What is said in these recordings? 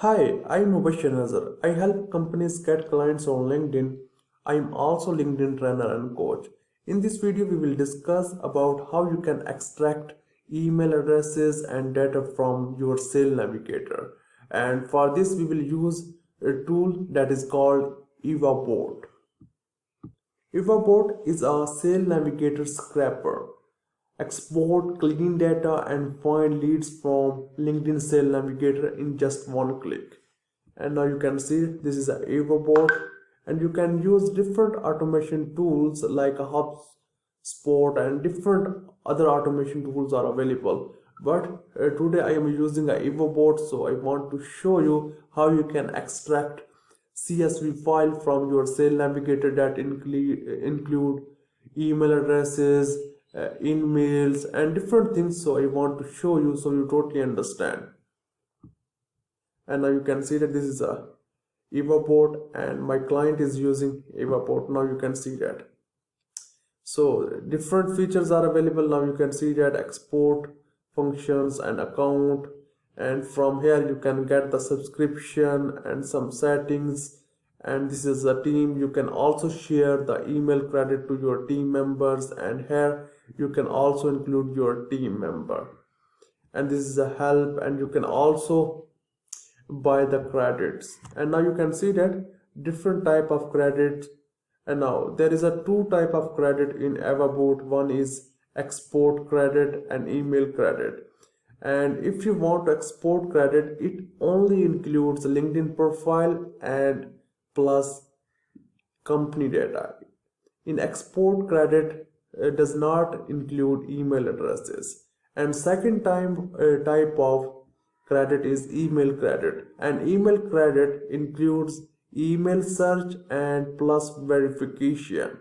Hi, I'm Mubashir. I help companies get clients on LinkedIn. I'm also LinkedIn trainer and coach. In this video, we will discuss about how you can extract email addresses and data from your Sales Navigator. And for this, we will use a tool that is called EvaBot. EvaBot is a Sales Navigator scraper. Export clean data and find leads from LinkedIn Sales Navigator in just one click. And now you can see this is a EvaBot, and you can use different automation tools like a HubSpot, and different other automation tools are available. But today I am using a EvaBot, so I want to show you how you can extract CSV file from your Sales Navigator that include email addresses, emails, and different things. So I want to show you so you totally understand. And now you can see that this is a EvaBot and my client is using EvaBot. Now you can see that. So different features are available. Now you can see that export functions and account, and from here you can get the subscription and some settings. And this is a team. You can also share the email credit to your team members, and here you can also include your team member. And this is a help, and you can also buy the credits. And now you can see that different type of credits. And now there is a two type of credit in EvaBot. One is export credit and email credit. And if you want to export credit, it only includes LinkedIn profile and plus company data. In export credit, does not include email addresses. And second type of credit is email credit, and email credit includes email search and plus verification.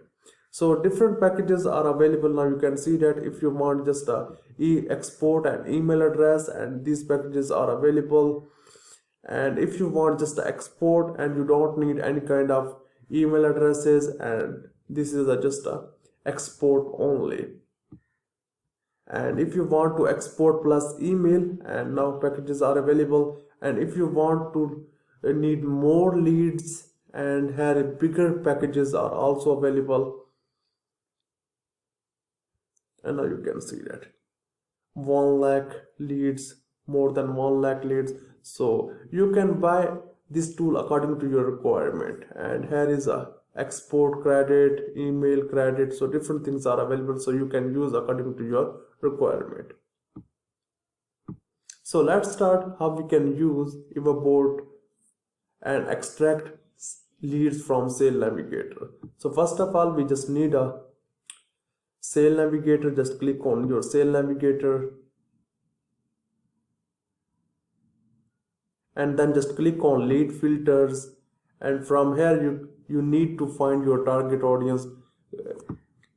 So different packages are available. Now you can see that if you want just a export an email address, and these packages are available. And if you want just the export and you don't need any kind of email addresses, and this is just a export only. And if you want to export plus email, and now packages are available. And if you want to need more leads, and here bigger packages are also available. And now you can see that 1 lakh leads, more than 1 lakh leads. So you can buy this tool according to your requirement. And here is a export credit, email credit. So different things are available, so you can use according to your requirement. So let's start how we can use EvaBot and extract leads from Sales Navigator. So first of all, we just need a Sales Navigator. Just click on your Sales Navigator, and then just click on lead filters. And from here you need to find your target audience,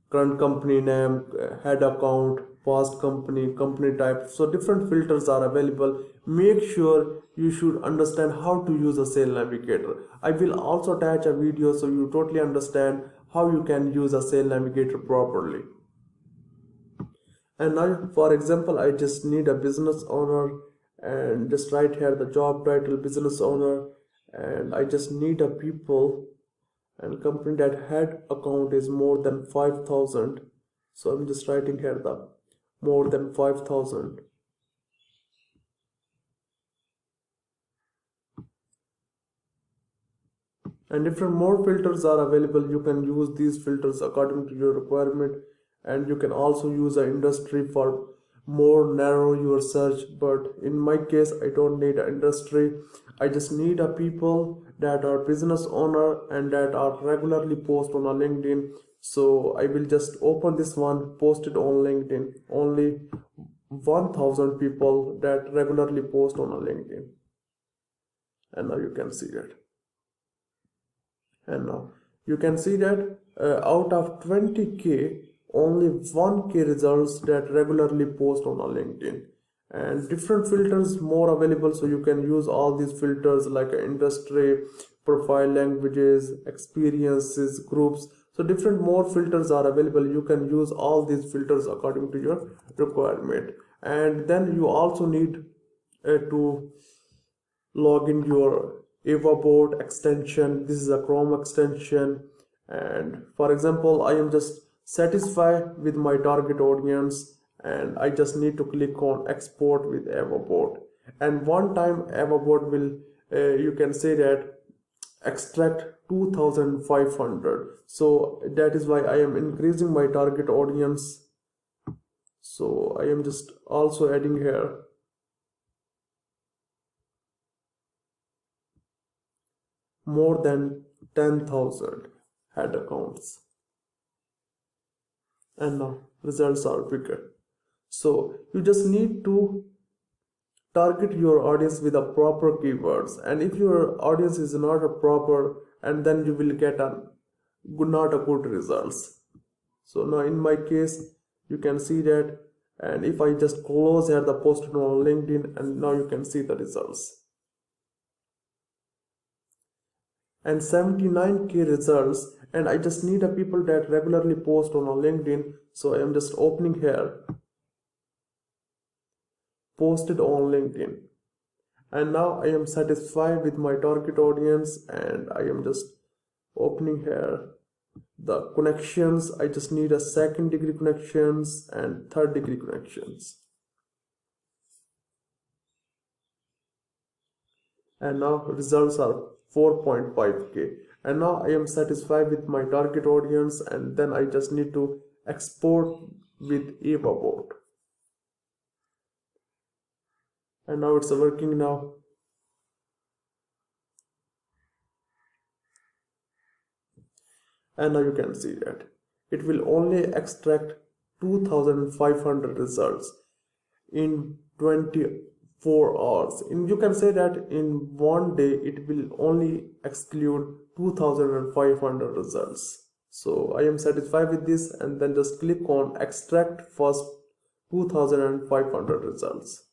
current company name, head account, past company, company type. So different filters are available. Make sure you should understand how to use a Sales Navigator. I will also attach a video so you totally understand how you can use a Sales Navigator properly. And now for example, I just need a business owner, and just write here the job title business owner, and I just need a people and company that head account is more than 5,000. So I'm just writing here the more than 5,000. And different more filters are available. You can use these filters according to your requirement. And you can also use an industry for more narrow your search. But in my case, I don't need an industry. I just need a people that are business owner and that are regularly post on a LinkedIn. So I will just open this one, post it on LinkedIn. Only 1,000 people that regularly post on a LinkedIn. And now you can see that. And now you can see that out of 20k, only 1k results that regularly post on a LinkedIn. And different filters more available, so you can use all these filters like industry, profile, languages, experiences, groups. So different more filters are available. You can use all these filters according to your requirement. And then you also need to log in your Avabot extension. This is a Chrome extension, and for example I am just satisfied with my target audience, and I just need to click on export with Avabot. And one time Avabot will you can say that extract 2500. So that is why I am increasing my target audience. So I am just also adding here more than 10,000 head accounts, and now results are bigger. So you just need to target your audience with a proper keywords, and if your audience is not a proper, and then you will get a not a good results. So now in my case you can see that, and if I just close here the post on LinkedIn, and now you can see the results, and 79k results. And I just need a people that regularly post on a LinkedIn, so I am just opening here posted on LinkedIn, and now I am satisfied with my target audience, and I am just opening here the connections. I just need a second degree connections and third degree connections, and now results are 4.5k, and now I am satisfied with my target audience, and then I just need to export with Avabot, and now it's working now. And now you can see that it will only extract 2500 results in 24 hours. And you can say that in one day it will only exclude 2500 results. So I am satisfied with this, and then just click on extract first 2500 results.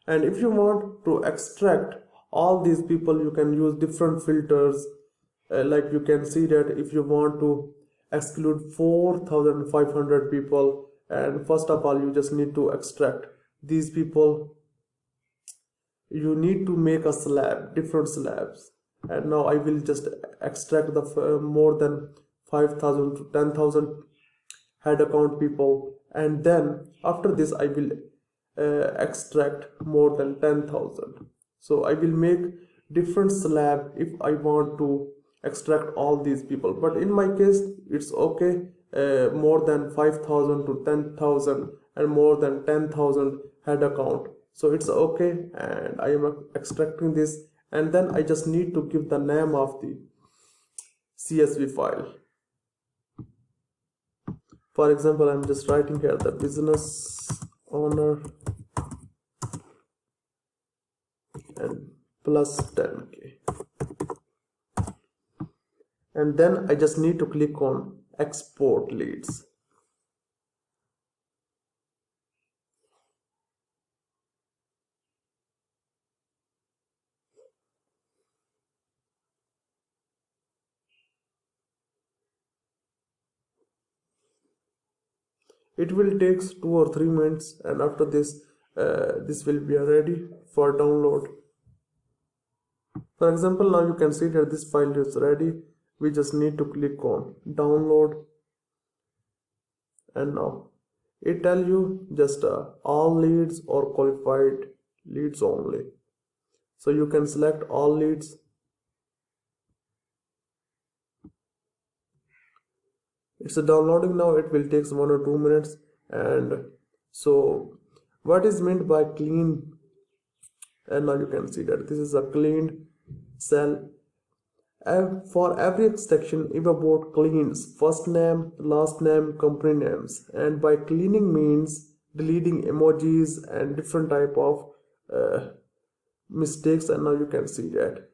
And if you want to extract all these people, you can use different filters. Like you can see that if you want to exclude 4500 people, and first of all you just need to extract these people, you need to make a slab, different slabs. And now I will just extract the more than 5000 to 10,000 head account people, and then after this I will extract more than 10,000. So I will make different slab if I want to extract all these people, but in my case it's okay, more than 5000 to 10,000 and more than 10,000 head account, so it's okay, and I am extracting this. And then I just need to give the name of the CSV file. For example, I'm just writing here the business owner and plus 10k, and then I just need to click on export leads. It will take 2 or 3 minutes, and after this this will be ready for download. For example, now you can see that this file is ready. We just need to click on download, and now it tell you just all leads or qualified leads only. So you can select all leads. It's downloading now. It will take 1 or 2 minutes. And so what is meant by clean? And now you can see that this is a cleaned cell. And for every extraction, Avabot cleans first name, last name, company names. And by cleaning means deleting emojis and different type of mistakes. And now you can see that.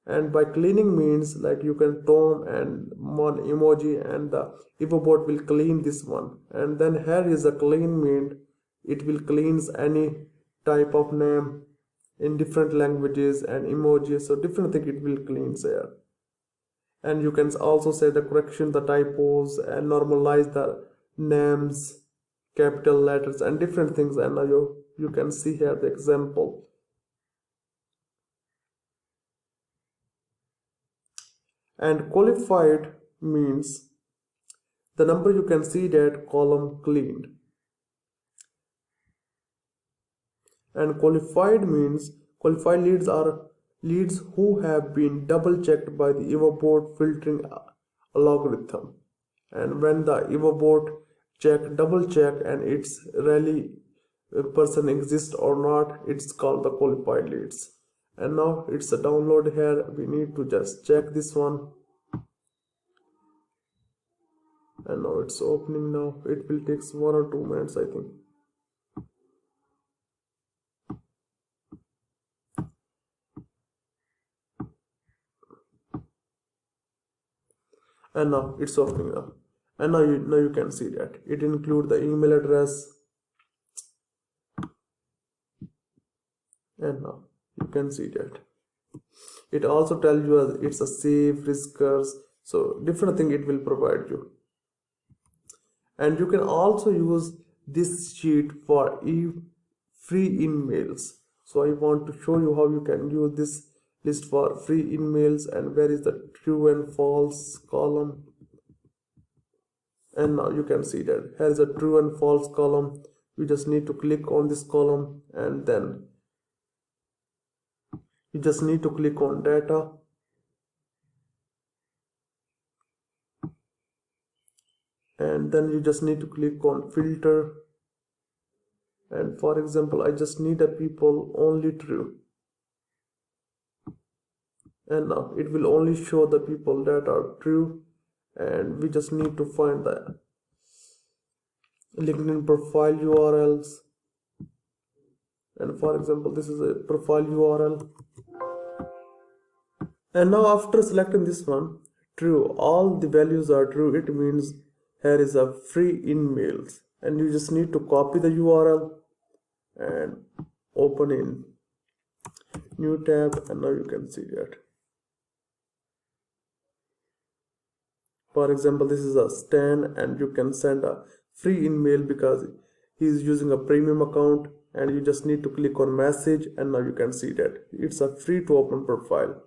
And by cleaning means like you can tone and one emoji, and the Avabot will clean this one. And then here is a clean mean, it will cleanse any type of name in different languages and emojis, so different thing it will cleanse here. And you can also say the correction, the typos, and normalize the names, capital letters and different things. And now you can see here the example. And qualified means the number, you can see that column cleaned. And qualified means qualified leads are leads who have been double checked by the EvoBot filtering algorithm. And when the EvoBot double check and it's really a person exists or not, it's called the qualified leads. And now it's a download here. We need to just check this one. And now it's opening. Now it will take 1 or 2 minutes, I think. And now it's opening up. And now you can see that it includes the email address. And now you can see that it also tells you as it's a safe riskers, so different thing it will provide you. And you can also use this sheet for free emails. So I want to show you how you can use this list for free emails. And where is the true and false column? And now you can see that here is a true and false column. You just need to click on this column, and then you just need to click on data, and then you just need to click on filter. And for example, I just need a people only true, and now it will only show the people that are true. And we just need to find the LinkedIn profile URLs. And for example, this is a profile URL. And now after selecting this one, true, all the values are true, it means here is a free emails. And you just need to copy the URL and open in new tab. And now you can see that. For example, this is a Stan, and you can send a free email because he is using a premium account. And you just need to click on message, and now you can see that it's a free to open profile.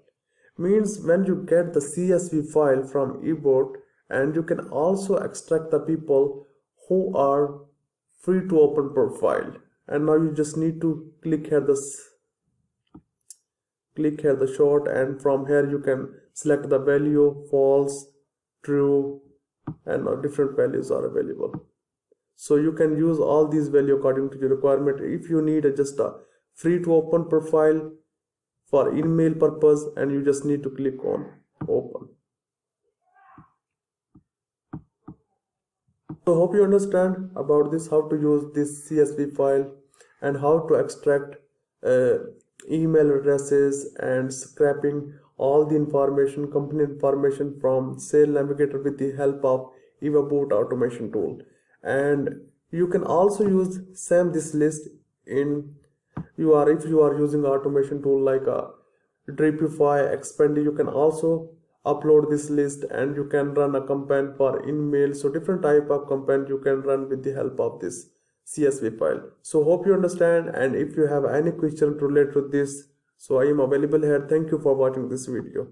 Means when you get the CSV file from eBot, and you can also extract the people who are free to open profile. And now you just need to click here the short, and from here you can select the value false, true, and now different values are available. So you can use all these values according to your requirement. If you need just a free to open profile for email purpose, and you just need to click on open. So hope you understand about this, how to use this CSV file and how to extract email addresses and scraping all the information, company information from Sales Navigator with the help of EvoBot automation tool. And you can also use this list in if you are using automation tool like a Dripify, Expendi. You can also upload this list, and you can run a campaign for email. So different type of campaign you can run with the help of this CSV file. So hope you understand, and if you have any question related to this, so I am available here. Thank you for watching this video.